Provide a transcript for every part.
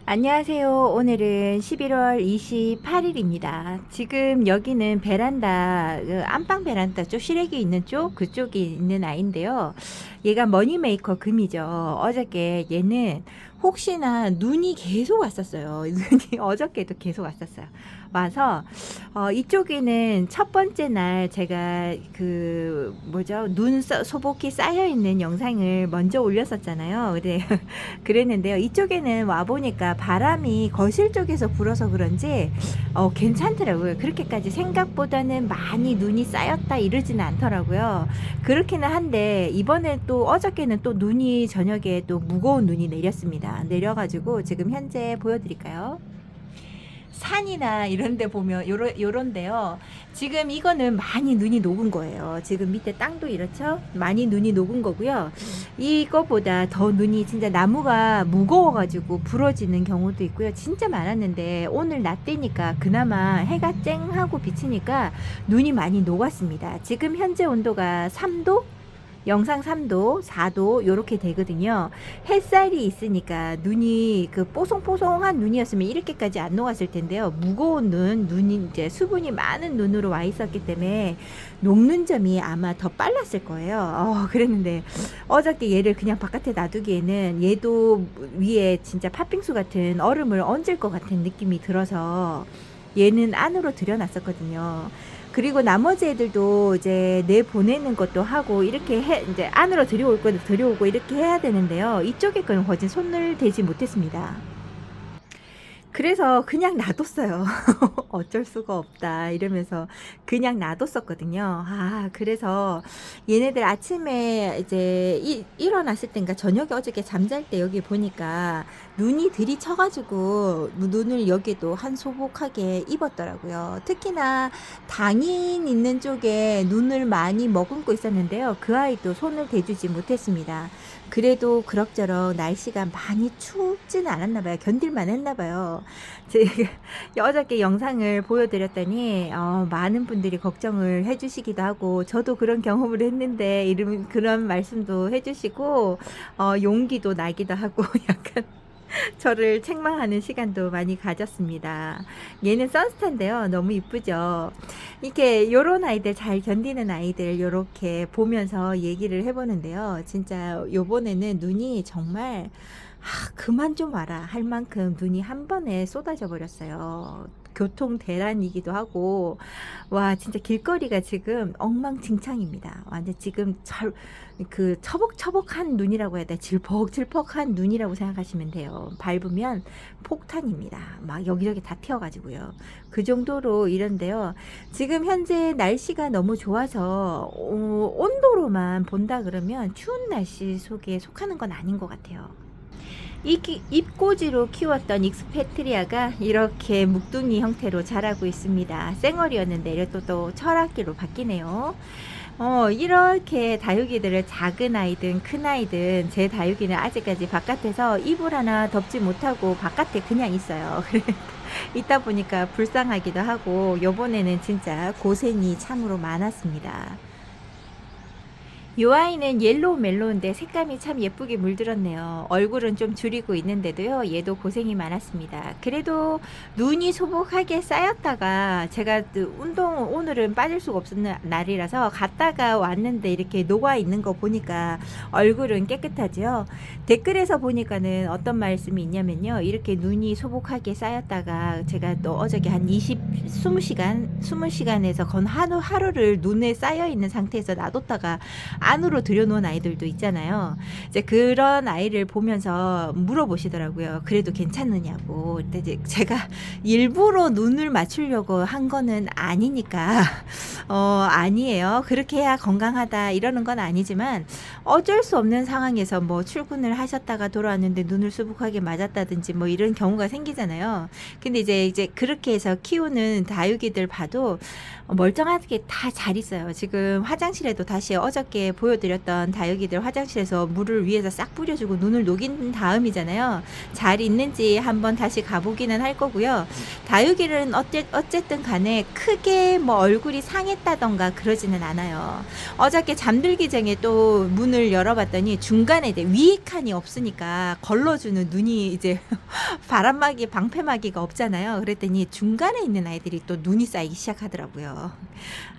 안녕하세요. 오늘은 11월 28일입니다. 지금 여기는 베란다, 안방 베란다 쪽, 실외기 있는 쪽, 그쪽에 있는 아이인데요. 얘가 머니메이커 금이죠. 어저께 얘는 혹시나 눈이 계속 왔었어요. 눈이 어저께도 계속 왔었어요. 와서 이쪽에는 첫 번째 날 제가 눈 소복이 쌓여 있는 영상을 먼저 올렸었잖아요. 그랬는데요. 이쪽에는 와 보니까 바람이 거실 쪽에서 불어서 그런지 괜찮더라고요. 그렇게까지 생각보다는 많이 눈이 쌓였다 이러지는 않더라고요. 그렇기는 한데 이번에 또 어저께는 또 눈이 저녁에 또 무거운 눈이 내렸습니다. 내려가지고 지금 현재 보여드릴까요? 산이나 이런 데 보면 요런데요. 지금 이거는 많이 눈이 녹은 거예요. 지금 밑에 땅도 이렇죠? 많이 눈이 녹은 거고요. 이거보다 더 눈이 진짜 나무가 무거워 가지고 부러지는 경우도 있고요. 진짜 많았는데 오늘 낮 때니까 그나마 해가 쨍하고 비치니까 눈이 많이 녹았습니다. 지금 현재 온도가 3도? 영상 3도, 4도 요렇게 되거든요. 햇살이 있으니까 눈이 뽀송뽀송한 눈이었으면 이렇게까지 안 녹았을 텐데요. 무거운 눈이 이제 수분이 많은 눈으로 와 있었기 때문에 녹는 점이 아마 더 빨랐을 거예요. 그랬는데 어저께 얘를 그냥 바깥에 놔두기에는 얘도 위에 진짜 팥빙수 같은 얼음을 얹을 것 같은 느낌이 들어서 얘는 안으로 들여놨었거든요. 그리고 나머지 애들도 이제 내 보내는 것도 하고 이렇게 이제 안으로 들여올 거는 들여오고 이렇게 해야 되는데요. 이쪽에 거는 거진 손을 대지 못했습니다. 그래서 그냥 놔뒀어요. 어쩔 수가 없다 이러면서 그냥 놔뒀었거든요. 그래서 얘네들 아침에 이제 일어났을 때인가 저녁에 어저께 잠잘 때 여기 보니까 눈이 들이쳐가지고 눈을 여기도 한 소복하게 입었더라고요. 특히나 당인 있는 쪽에 눈을 많이 머금고 있었는데요. 그 아이도 손을 대주지 못했습니다. 그래도 그럭저럭 날씨가 많이 춥지는 않았나 봐요. 견딜만 했나 봐요. 제가 어저께 영상을 보여드렸더니 많은 분들이 걱정을 해주시기도 하고 저도 그런 경험을 했는데 이런 그런 말씀도 해주시고 용기도 나기도 하고 약간 저를 책망하는 시간도 많이 가졌습니다. 얘는 선스타인데요. 너무 이쁘죠. 이렇게 요런 아이들 잘 견디는 아이들 요렇게 보면서 얘기를 해보는데요. 진짜 요번에는 눈이 정말 그만 좀 와라 할 만큼 눈이 한 번에 쏟아져 버렸어요. 교통 대란이기도 하고 와 진짜 길거리가 지금 엉망진창입니다. 완전 지금 처벅처벅한 눈이라고 해야 돼. 질퍽질퍽한 눈이라고 생각하시면 돼요. 밟으면 폭탄입니다. 막 여기저기 다 튀어가지고요. 그 정도로 이런데요. 지금 현재 날씨가 너무 좋아서 온도로만 본다 그러면 추운 날씨 속에 속하는 건 아닌 것 같아요. 잎꽂이로 키웠던 익스페트리아가 이렇게 묵둥이 형태로 자라고 있습니다. 생얼이었는데 이렇게 또 철학기로 바뀌네요. 이렇게 다육이들을 작은 아이든 큰 아이든 제 다육이는 아직까지 바깥에서 이불 하나 덮지 못하고 바깥에 그냥 있어요. 있다 보니까 불쌍하기도 하고 요번에는 진짜 고생이 참으로 많았습니다. 요 아이는 옐로우 멜로우인데 색감이 참 예쁘게 물들었네요. 얼굴은 좀 줄이고 있는데도요. 얘도 고생이 많았습니다. 그래도 눈이 소복하게 쌓였다가 제가 오늘은 빠질 수가 없는 날이라서 갔다가 왔는데 이렇게 녹아 있는 거 보니까 얼굴은 깨끗하죠. 댓글에서 보니까는 어떤 말씀이 있냐면요. 이렇게 눈이 소복하게 쌓였다가 제가 또 어저께 한 20시간에서 건 하루를 눈에 쌓여 있는 상태에서 놔뒀다가 안으로 들여놓은 아이들도 있잖아요. 이제 그런 아이를 보면서 물어보시더라고요. 그래도 괜찮느냐고. 근데 이제 제가 일부러 눈을 맞추려고 한 거는 아니니까 아니에요. 그렇게 해야 건강하다 이러는 건 아니지만 어쩔 수 없는 상황에서 뭐 출근을 하셨다가 돌아왔는데 눈을 수북하게 맞았다든지 뭐 이런 경우가 생기잖아요. 근데 이제 그렇게 해서 키우는 다육이들 봐도 멀쩡하게 다 잘 있어요. 지금 화장실에도 다시 어저께 보여드렸던 다육이들 화장실에서 물을 위에서 싹 뿌려주고 눈을 녹인 다음이잖아요. 잘 있는지 한번 다시 가보기는 할 거고요. 다육이는 어쨌든 간에 크게 뭐 얼굴이 상했다던가 그러지는 않아요. 어저께 잠들기 전에 또 문을 열어봤더니 중간에 이제 위에 칸이 없으니까 걸러주는 눈이 이제 바람막이 방패막이가 없잖아요. 그랬더니 중간에 있는 아이들이 또 눈이 쌓이기 시작하더라고요.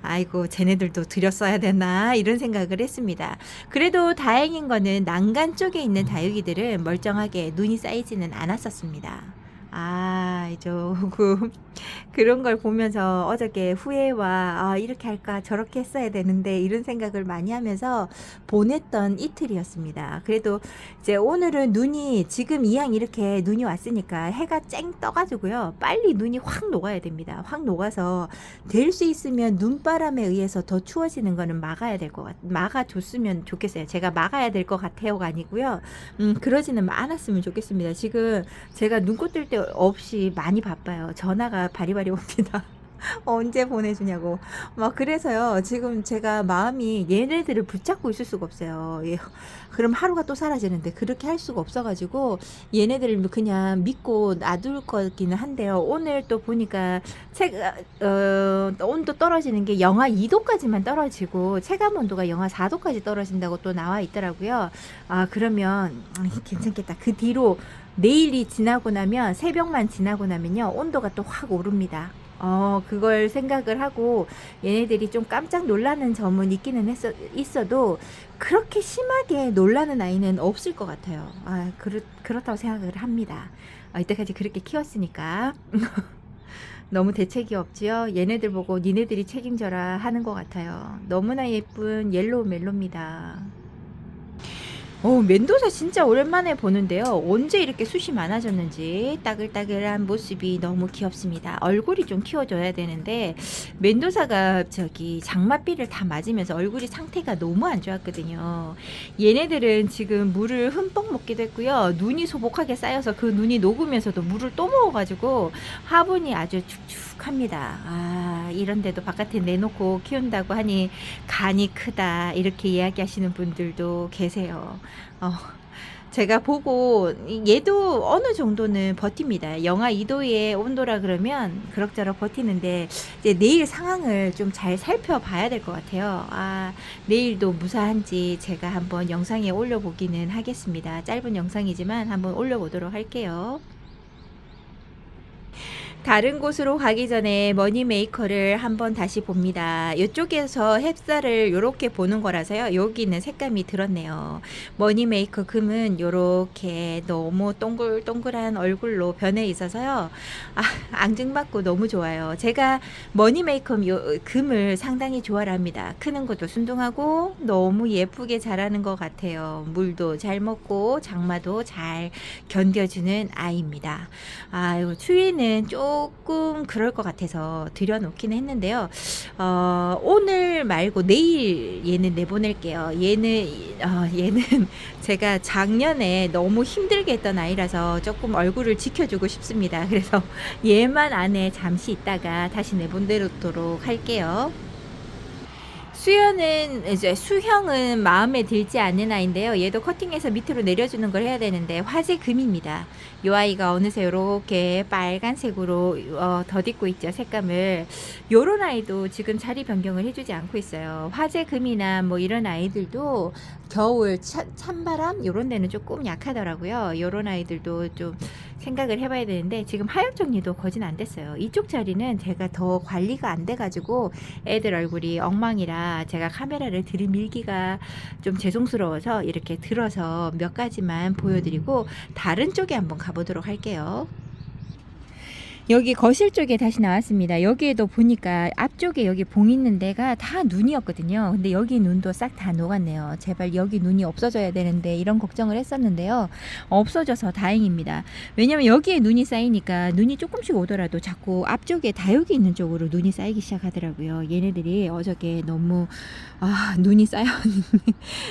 아이고 쟤네들도 들였어야 되나 이런 생각을 했습니다. 그래도 다행인 거는 난간 쪽에 있는 다육이들은 멀쩡하게 눈이 쌓이지는 않았었습니다. 조금 그런 걸 보면서 어저께 후회와 이렇게 할까 저렇게 했어야 되는데 이런 생각을 많이 하면서 보냈던 이틀이었습니다. 그래도 이제 오늘은 눈이 지금 이왕 이렇게 눈이 왔으니까 해가 쨍 떠가지고요. 빨리 눈이 확 녹아야 됩니다. 확 녹아서 될 수 있으면 눈바람에 의해서 더 추워지는 거는 막아야 될 것 막아줬으면 좋겠어요. 제가 막아야 될 것 같아요가 아니고요. 그러지는 않았으면 좋겠습니다. 지금 제가 눈꽃 뜰 때 없이 많이 바빠요. 전화가 바리바리 옵니다. 언제 보내주냐고. 막 그래서요. 지금 제가 마음이 얘네들을 붙잡고 있을 수가 없어요. 그럼 하루가 또 사라지는데 그렇게 할 수가 없어가지고 얘네들을 그냥 믿고 놔둘 거기는 한데요. 오늘 또 보니까 온도 떨어지는 게 영하 2도까지만 떨어지고 체감 온도가 영하 4도까지 떨어진다고 또 나와 있더라고요. 그러면 괜찮겠다. 그 뒤로 내일이 지나고 나면 새벽만 지나고 나면요 온도가 또 확 오릅니다. 그걸 생각을 하고 얘네들이 좀 깜짝 놀라는 점은 있기는 있어도 그렇게 심하게 놀라는 아이는 없을 것 같아요. 그렇다고 생각을 합니다. 이때까지 그렇게 키웠으니까 너무 대책이 없지요. 얘네들 보고 니네들이 책임져라 하는 것 같아요. 너무나 예쁜 옐로우 멜로입니다. 멘도사 진짜 오랜만에 보는데요. 언제 이렇게 숱이 많아졌는지 따글따글한 모습이 너무 귀엽습니다. 얼굴이 좀 키워줘야 되는데 멘도사가 장맛비를 다 맞으면서 얼굴이 상태가 너무 안 좋았거든요. 얘네들은 지금 물을 흠뻑 먹기도 했고요. 눈이 소복하게 쌓여서 그 눈이 녹으면서도 물을 또 먹어가지고 화분이 아주 축축합니다. 이런데도 바깥에 내놓고 키운다고 하니 간이 크다 이렇게 이야기하시는 분들도 계세요. 제가 보고 얘도 어느 정도는 버팁니다. 영하 2도의 온도라 그러면 그럭저럭 버티는데 이제 내일 상황을 좀 잘 살펴봐야 될 것 같아요. 내일도 무사한지 제가 한번 영상에 올려보기는 하겠습니다. 짧은 영상이지만 한번 올려보도록 할게요. 다른 곳으로 가기 전에 머니 메이커를 한번 다시 봅니다. 이쪽에서 햅쌀을 이렇게 보는 거라서요. 여기는 색감이 들었네요. 머니 메이커 금은 이렇게 너무 동글동글한 얼굴로 변해 있어서요. 앙증맞고 너무 좋아요. 제가 머니 메이커 금을 상당히 좋아합니다. 크는 것도 순둥하고 너무 예쁘게 자라는 것 같아요. 물도 잘 먹고 장마도 잘 견뎌주는 아이입니다. 추위는 조금 그럴 것 같아서 들여놓기는 했는데요. 오늘 말고 내일 얘는 내보낼게요. 얘는 제가 작년에 너무 힘들게 했던 아이라서 조금 얼굴을 지켜주고 싶습니다. 그래서 얘만 안에 잠시 있다가 다시 내보내도록 할게요. 수형은 마음에 들지 않는 아이인데요. 얘도 커팅해서 밑으로 내려주는 걸 해야 되는데 화재 금입니다. 이 아이가 어느새 이렇게 빨간색으로 덧입고 있죠. 색감을. 요런 아이도 지금 자리 변경을 해주지 않고 있어요. 화재 금이나 뭐 이런 아이들도 겨울 찬바람 요런 데는 조금 약하더라고요. 요런 아이들도 좀 생각을 해봐야 되는데 지금 하엽 정리도 거진 안 됐어요. 이쪽 자리는 제가 더 관리가 안 돼가지고 애들 얼굴이 엉망이라 제가 카메라를 들이밀기가 좀 죄송스러워서 이렇게 들어서 몇 가지만 보여드리고 다른 쪽에 한번 가보도록 할게요. 여기 거실 쪽에 다시 나왔습니다. 여기에도 보니까 앞쪽에 여기 봉 있는 데가 다 눈이었거든요. 근데 여기 눈도 싹 다 녹았네요. 제발 여기 눈이 없어져야 되는데 이런 걱정을 했었는데요. 없어져서 다행입니다. 왜냐면 여기에 눈이 쌓이니까 눈이 조금씩 오더라도 자꾸 앞쪽에 다육이 있는 쪽으로 눈이 쌓이기 시작하더라고요. 얘네들이 어저께 너무 눈이 쌓여 있는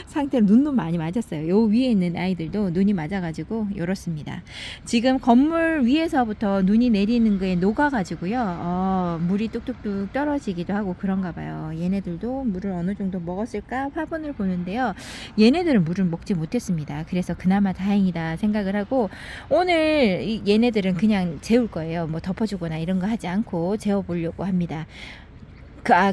상태로 눈도 많이 맞았어요. 요 위에 있는 아이들도 눈이 맞아가지고 이렇습니다. 지금 건물 위에서부터 눈이 내리는 있는 거에 녹아가지고요. 물이 뚝뚝뚝 떨어지기도 하고 그런가 봐요. 얘네들도 물을 어느 정도 먹었을까 화분을 보는데요. 얘네들은 물을 먹지 못했습니다. 그래서 그나마 다행이다 생각을 하고 오늘 얘네들은 그냥 재울 거예요. 뭐 덮어주거나 이런 거 하지 않고 재워보려고 합니다.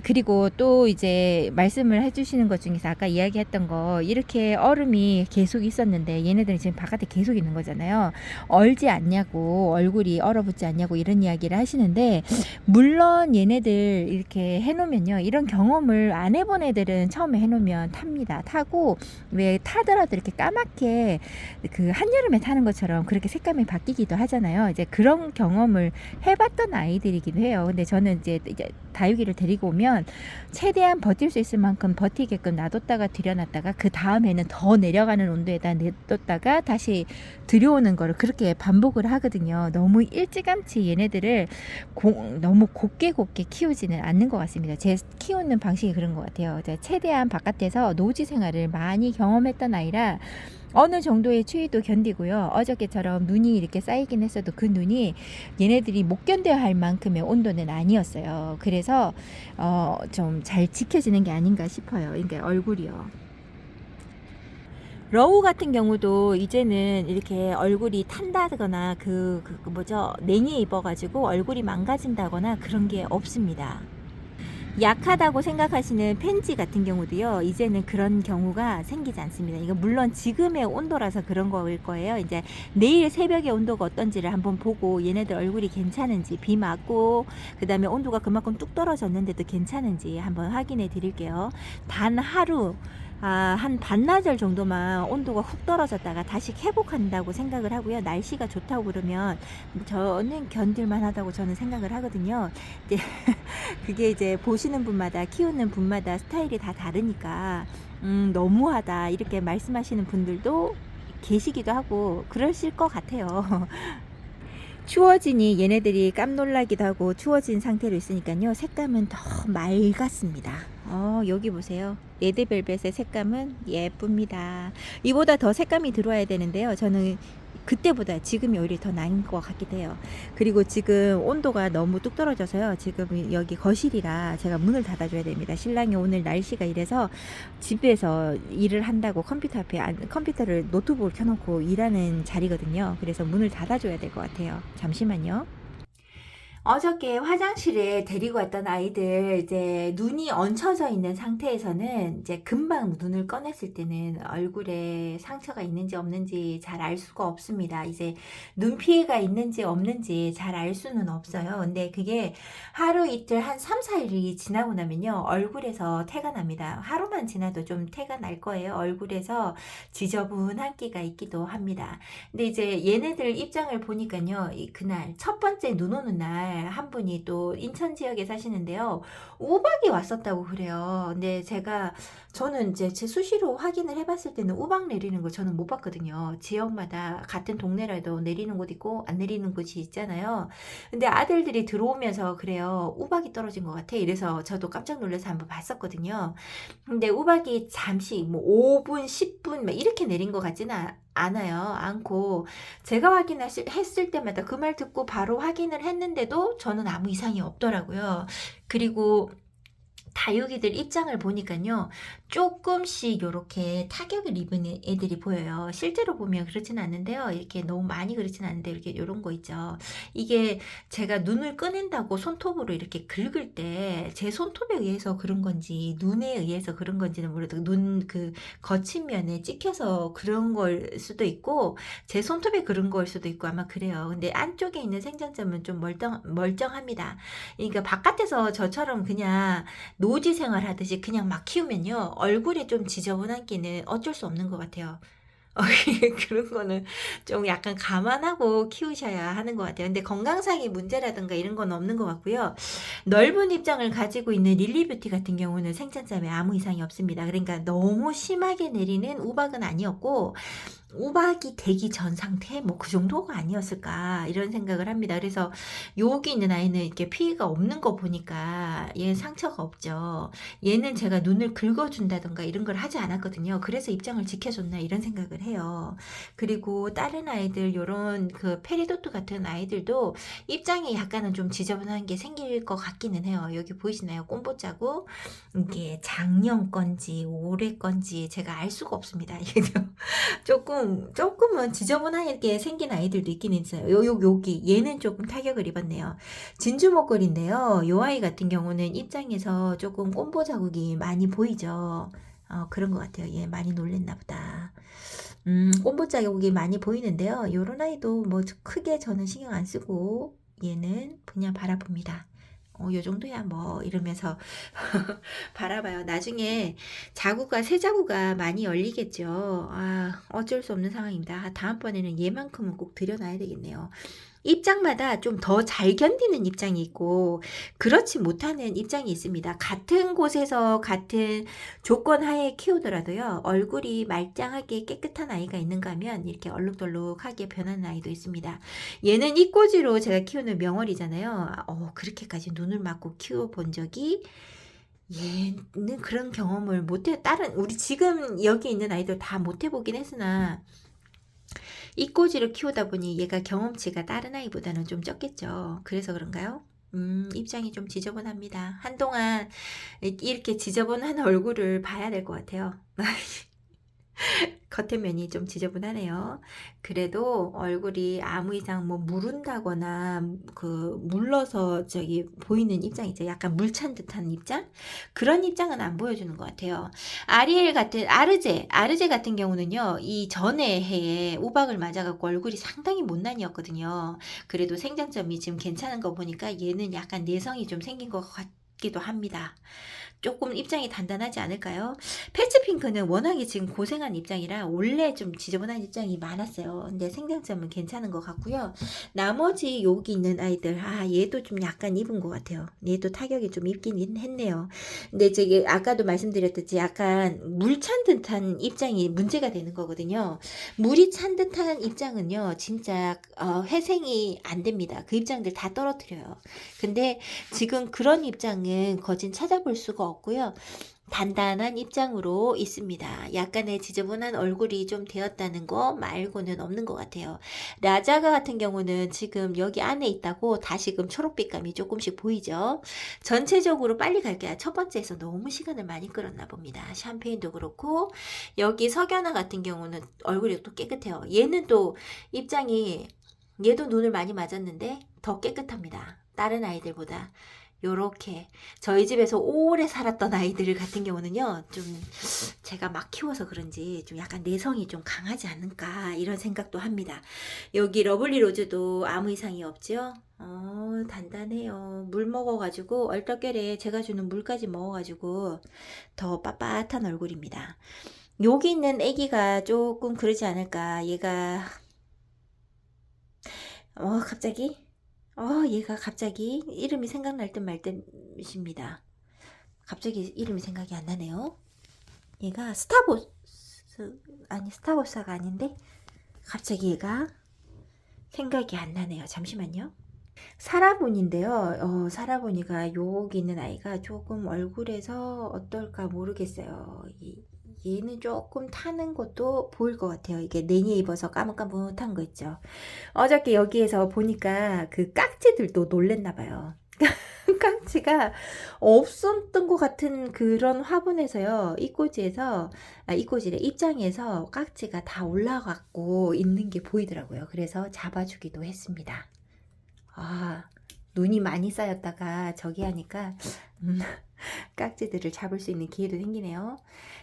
그리고 또 이제 말씀을 해주시는 것 중에서 아까 이야기했던 거 이렇게 얼음이 계속 있었는데 얘네들은 지금 바깥에 계속 있는 거잖아요. 얼지 않냐고 얼굴이 얼어붙지 않냐고 이런 이야기를 하시는데 물론 얘네들 이렇게 해놓으면요 이런 경험을 안 해본 애들은 처음에 해놓으면 탑니다. 타고 왜 타더라도 이렇게 까맣게 그 한여름에 타는 것처럼 그렇게 색감이 바뀌기도 하잖아요. 이제 그런 경험을 해봤던 아이들이기도 해요. 근데 저는 이제 다육이를 데리고 오면 최대한 버틸 수 있을 만큼 버티게끔 놔뒀다가 들여놨다가 그 다음에는 더 내려가는 온도에다 냅뒀다가 다시 들여오는 거를 그렇게 반복을 하거든요. 너무 일찌감치 얘네들을 너무 곱게 키우지는 않는 것 같습니다. 제 키우는 방식이 그런 것 같아요. 최대한 바깥에서 노지 생활을 많이 경험했던 아이라 어느 정도의 추위도 견디고요. 어저께처럼 눈이 이렇게 쌓이긴 했어도 그 눈이 얘네들이 못 견뎌야 할 만큼의 온도는 아니었어요. 그래서 좀 잘 지켜지는 게 아닌가 싶어요. 그러니까 얼굴이요. 러우 같은 경우도 이제는 이렇게 얼굴이 탄다거나 냉이 입어가지고 얼굴이 망가진다거나 그런 게 없습니다. 약하다고 생각하시는 펜지 같은 경우도요 이제는 그런 경우가 생기지 않습니다. 이거 물론 지금의 온도라서 그런 거일 거예요. 이제 내일 새벽의 온도가 어떤지를 한번 보고 얘네들 얼굴이 괜찮은지 비 맞고 그 다음에 온도가 그만큼 뚝 떨어졌는데도 괜찮은지 한번 확인해 드릴게요. 단 하루 한 반나절 정도만 온도가 훅 떨어졌다가 다시 회복한다고 생각을 하고요. 날씨가 좋다고 그러면 저는 견딜만 하다고 저는 생각을 하거든요. 이제 그게 이제 보시는 분마다 키우는 분마다 스타일이 다 다르니까 너무하다 이렇게 말씀하시는 분들도 계시기도 하고 그러실 것 같아요. 추워지니 얘네들이 깜놀라기도 하고 추워진 상태로 있으니까요 색감은 더 맑았습니다. 여기 보세요. 레드벨벳의 색감은 예쁩니다. 이보다 더 색감이 들어와야 되는데요 저는 그때보다 지금이 오히려 더 나은 것 같기도 해요. 그리고 지금 온도가 너무 뚝 떨어져서요 지금 여기 거실이라 제가 문을 닫아줘야 됩니다. 신랑이 오늘 날씨가 이래서 집에서 일을 한다고 컴퓨터 앞에 컴퓨터를 노트북을 켜놓고 일하는 자리거든요. 그래서 문을 닫아줘야 될 것 같아요. 잠시만요. 어저께 화장실에 데리고 왔던 아이들 이제 눈이 얹혀져 있는 상태에서는 이제 금방 눈을 꺼냈을 때는 얼굴에 상처가 있는지 없는지 잘 알 수가 없습니다. 이제 눈 피해가 있는지 없는지 잘 알 수는 없어요. 근데 그게 하루 이틀 한 3, 4일이 지나고 나면요 얼굴에서 태가 납니다. 하루만 지나도 좀 태가 날 거예요. 얼굴에서 지저분한 끼가 있기도 합니다. 근데 이제 얘네들 입장을 보니까요 그날 첫 번째 눈 오는 날 한 분이 또 인천 지역에 사시는데요 우박이 왔었다고 그래요. 근데 저는 이제 제 수시로 확인을 해봤을 때는 우박 내리는 거 저는 못 봤거든요. 지역마다 같은 동네라도 내리는 곳 있고 안 내리는 곳이 있잖아요. 근데 아들들이 들어오면서 그래요 우박이 떨어진 것 같아 이래서 저도 깜짝 놀라서 한번 봤었거든요. 근데 우박이 잠시 뭐 5분 10분 막 이렇게 내린 것 같지는 않고 제가 확인했을 때마다 그 말 듣고 바로 확인을 했는데도 저는 아무 이상이 없더라고요. 그리고 다육이들 입장을 보니까요 조금씩 이렇게 타격을 입은 애들이 보여요. 실제로 보면 그렇진 않는데요 이렇게 너무 많이 그렇진 않은데 이렇게 이런 거 있죠. 이게 제가 눈을 꺼낸다고 손톱으로 이렇게 긁을 때 제 손톱에 의해서 그런 건지 눈에 의해서 그런 건지는 모르도 눈 그 거친 면에 찍혀서 그런 걸 수도 있고 제 손톱에 그런 걸 수도 있고 아마 그래요. 근데 안쪽에 있는 생장점은 좀 멀쩡합니다. 그러니까 바깥에서 저처럼 그냥 노지 생활 하듯이 그냥 막 키우면요 얼굴에 좀 지저분한 끼는 어쩔 수 없는 것 같아요. 그런 거는 좀 약간 감안하고 키우셔야 하는 것 같아요. 근데 건강상의 문제라든가 이런 건 없는 것 같고요. 넓은 입장을 가지고 있는 릴리뷰티 같은 경우는 생장점에 아무 이상이 없습니다. 그러니까 너무 심하게 내리는 우박은 아니었고 우박이 되기 전 상태 뭐 그 정도가 아니었을까 이런 생각을 합니다. 그래서 여기 있는 아이는 이렇게 피해가 없는 거 보니까 얘는 상처가 없죠. 얘는 제가 눈을 긁어준다던가 이런 걸 하지 않았거든요. 그래서 입장을 지켜줬나 이런 생각을 해요. 그리고 다른 아이들 요런 그 페리도트 같은 아이들도 입장이 약간은 좀 지저분한 게 생길 것 같기는 해요. 여기 보이시나요? 꼼보 자국. 이게 작년 건지 올해 건지 제가 알 수가 없습니다. 이게 조금은 지저분하게 생긴 아이들도 있긴 있어요. 여기 얘는 조금 타격을 입었네요. 진주 목걸이인데요. 요 아이 같은 경우는 입장에서 조금 꼼보 자국이 많이 보이죠. 그런 것 같아요. 얘 많이 놀랬나 보다. 꼼보 자국이 많이 보이는데요. 요런 아이도 뭐 크게 저는 신경 안 쓰고 얘는 그냥 바라봅니다. 요 정도야 뭐 이러면서 바라봐요. 나중에 새 자구가 많이 열리겠죠. 어쩔 수 없는 상황입니다. 다음번에는 얘만큼은 꼭 들여놔야 되겠네요. 입장마다 좀 더 잘 견디는 입장이 있고 그렇지 못하는 입장이 있습니다. 같은 곳에서 같은 조건 하에 키우더라도요. 얼굴이 말짱하게 깨끗한 아이가 있는가 하면 이렇게 얼룩덜룩하게 변하는 아이도 있습니다. 얘는 이꼬지로 제가 키우는 명월이잖아요. 그렇게까지 눈을 맞고 키워본 적이 얘는 그런 경험을 못해. 우리 지금 여기 있는 아이들 다 못해보긴 했으나 이꼬지를 키우다 보니 얘가 경험치가 다른 아이보다는 좀 적겠죠. 그래서 그런가요? 입장이 좀 지저분합니다. 한동안 이렇게 지저분한 얼굴을 봐야 될 것 같아요. 겉의 면이 좀 지저분하네요. 그래도 얼굴이 아무 이상 뭐 무른다거나 물러서 보이는 입장이죠. 약간 물 찬 듯한 입장? 그런 입장은 안 보여주는 것 같아요. 아르제 같은 경우는요, 이 전에 해에 우박을 맞아갖고 얼굴이 상당히 못난이었거든요. 그래도 생장점이 지금 괜찮은 거 보니까 얘는 약간 내성이 좀 생긴 것 같기도 합니다. 조금 입장이 단단하지 않을까요? 패치핑크는 워낙에 지금 고생한 입장이라 원래 좀 지저분한 입장이 많았어요. 근데 생장점은 괜찮은 것 같고요. 나머지 여기 있는 아이들, 얘도 좀 약간 입은 것 같아요. 얘도 타격이 좀 입긴 했네요. 근데 아까도 말씀드렸듯이 약간 물 찬 듯한 입장이 문제가 되는 거거든요. 물이 찬 듯한 입장은요, 진짜 회생이 안 됩니다. 그 입장들 다 떨어뜨려요. 근데 지금 그런 입장은 거진 찾아볼 수가 없고요. 단단한 입장으로 있습니다. 약간의 지저분한 얼굴이 좀 되었다는 거 말고는 없는 것 같아요. 라자가 같은 경우는 지금 여기 안에 있다고 다시금 초록빛감이 조금씩 보이죠. 전체적으로 빨리 갈게요. 첫 번째에서 너무 시간을 많이 끌었나 봅니다. 샴페인도 그렇고 여기 석연아 같은 경우는 얼굴이 또 깨끗해요. 얘는 또 얘도 눈을 많이 맞았는데 더 깨끗합니다. 다른 아이들보다. 요렇게 저희 집에서 오래 살았던 아이들 같은 경우는요, 좀 제가 막 키워서 그런지 좀 약간 내성이 좀 강하지 않을까 이런 생각도 합니다. 여기 러블리 로즈도 아무 이상이 없죠? 단단해요. 물 먹어가지고 얼떨결에 제가 주는 물까지 먹어가지고 더 빳빳한 얼굴입니다. 여기 있는 애기가 조금 그러지 않을까. 얘가 갑자기 얘가 갑자기 이름이 생각날 듯 말 듯입니다. 갑자기 이름이 생각이 안 나네요. 얘가 스타버스가 아닌데 갑자기 얘가 생각이 안 나네요. 잠시만요. 사라보니인데요. 사라보니가 여기 있는 아이가 조금 얼굴에서 어떨까 모르겠어요. 얘는 조금 타는 것도 보일 것 같아요. 이게 냉이 입어서 까뭇까뭇한 거 있죠. 어저께 여기에서 보니까 그 깍지들도 놀랬나 봐요. 깍지가 없었던 것 같은 그런 화분에서요. 이꼬지래 입장에서 깍지가 다 올라갔고 있는 게 보이더라고요. 그래서 잡아주기도 했습니다. 눈이 많이 쌓였다가 저기 하니까 깍지들을 잡을 수 있는 기회도 생기네요.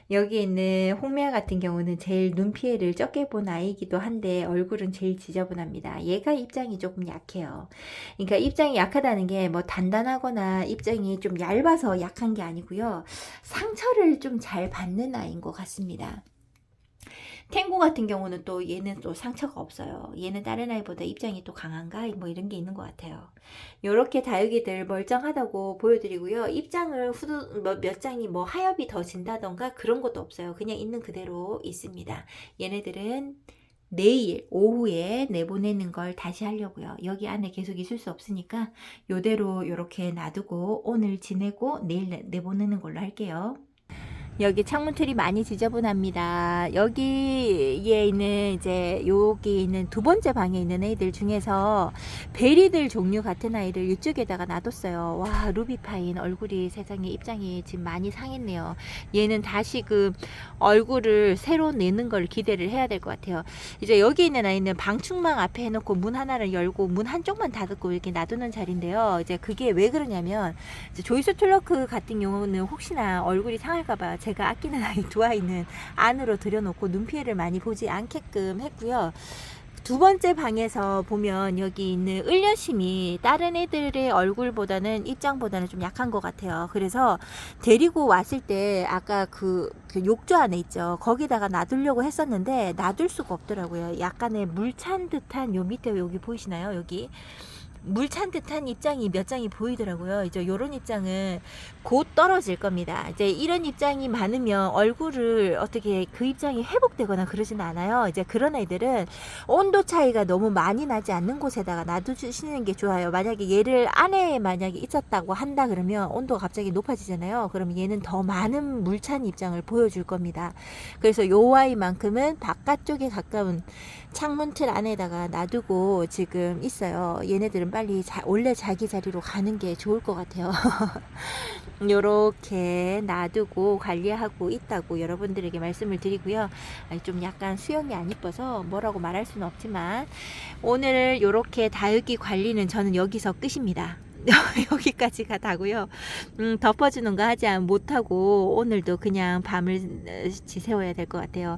여기 있는 홍매화 같은 경우는 제일 눈 피해를 적게 본 아이기도 한데 얼굴은 제일 지저분합니다. 얘가 입장이 조금 약해요. 그러니까 입장이 약하다는 게 뭐 단단하거나 입장이 좀 얇아서 약한 게 아니고요. 상처를 좀 잘 받는 아이인 것 같습니다. 탱고 같은 경우는 또 얘는 또 상처가 없어요. 얘는 다른 아이보다 입장이 또 강한가? 뭐 이런 게 있는 것 같아요. 요렇게 다육이들 멀쩡하다고 보여드리고요. 입장을 몇 장이 뭐 하엽이 더 진다던가 그런 것도 없어요. 그냥 있는 그대로 있습니다. 얘네들은 내일 오후에 내보내는 걸 다시 하려고요. 여기 안에 계속 있을 수 없으니까 요대로 요렇게 놔두고 오늘 지내고 내일 내보내는 걸로 할게요. 여기 창문틀이 많이 지저분합니다. 여기에 있는 이제 여기 있는 두 번째 방에 있는 애들 중에서 베리들 종류 같은 아이를 이쪽에다가 놔뒀어요. 와, 루비파인 얼굴이 세상에 입장이 지금 많이 상했네요. 얘는 다시금 얼굴을 새로 내는 걸 기대를 해야 될 것 같아요. 이제 여기 있는 아이는 방충망 앞에 해놓고 문 하나를 열고 문 한쪽만 닫고 이렇게 놔두는 자리인데요. 이제 그게 왜 그러냐면 이제 조이스 툴러크 같은 경우는 혹시나 얼굴이 상할까봐 제가 아끼는 아이 두 아이는 안으로 들여놓고 눈 피해를 많이 보지 않게끔 했고요. 두 번째 방에서 보면 여기 있는 을려심이 다른 애들의 얼굴보다는 입장보다는 좀 약한 것 같아요. 그래서 데리고 왔을 때 아까 그 욕조 안에 있죠. 거기다가 놔두려고 했었는데 놔둘 수가 없더라고요. 약간의 물 찬 듯한 요 밑에 여기 보이시나요? 여기 물 찬 듯한 입장이 몇 장이 보이더라고요. 이제 요런 입장은 곧 떨어질 겁니다. 이제 이런 입장이 많으면 얼굴을 어떻게 그 입장이 회복되거나 그러진 않아요. 이제 그런 아이들은 온도 차이가 너무 많이 나지 않는 곳에다가 놔두시는 게 좋아요. 만약에 얘를 안에 만약에 있었다고 한다 그러면 온도가 갑자기 높아지잖아요. 그러면 얘는 더 많은 물찬 입장을 보여줄 겁니다. 그래서 요 아이만큼은 바깥쪽에 가까운 창문틀 안에다가 놔두고 지금 있어요. 얘네들은 빨리 원래 자기 자리로 가는 게 좋을 것 같아요. 요렇게 놔두고 관리하고 있다고 여러분들에게 말씀을 드리고요. 좀 약간 수영이 안 이뻐서 뭐라고 말할 수는 없지만 오늘 요렇게 다육이 관리는 저는 여기서 끝입니다. 여기까지가 다고요. 덮어주는 거 하지 못하고 오늘도 그냥 밤을 지새워야 될 것 같아요.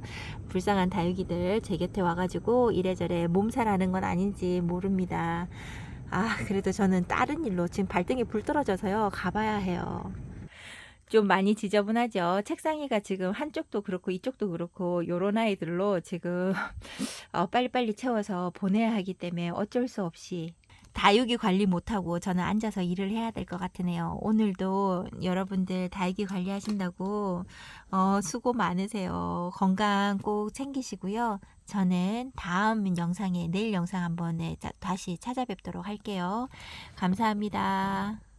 불쌍한 다육이들 제 곁에 와가지고 이래저래 몸살하는 건 아닌지 모릅니다. 아, 그래도 저는 다른 일로 지금 발등에 불 떨어져서요 가봐야 해요. 좀 많이 지저분하죠. 책상 위가 지금 한쪽도 그렇고 이쪽도 그렇고 요런 아이들로 지금 빨리빨리 채워서 보내야 하기 때문에 어쩔 수 없이 다육이 관리 못하고 저는 앉아서 일을 해야 될 것 같으네요. 오늘도 여러분들 다육이 관리하신다고 수고 많으세요. 건강 꼭 챙기시고요. 저는 다음 영상에 내일 영상 한번 다시 찾아뵙도록 할게요. 감사합니다.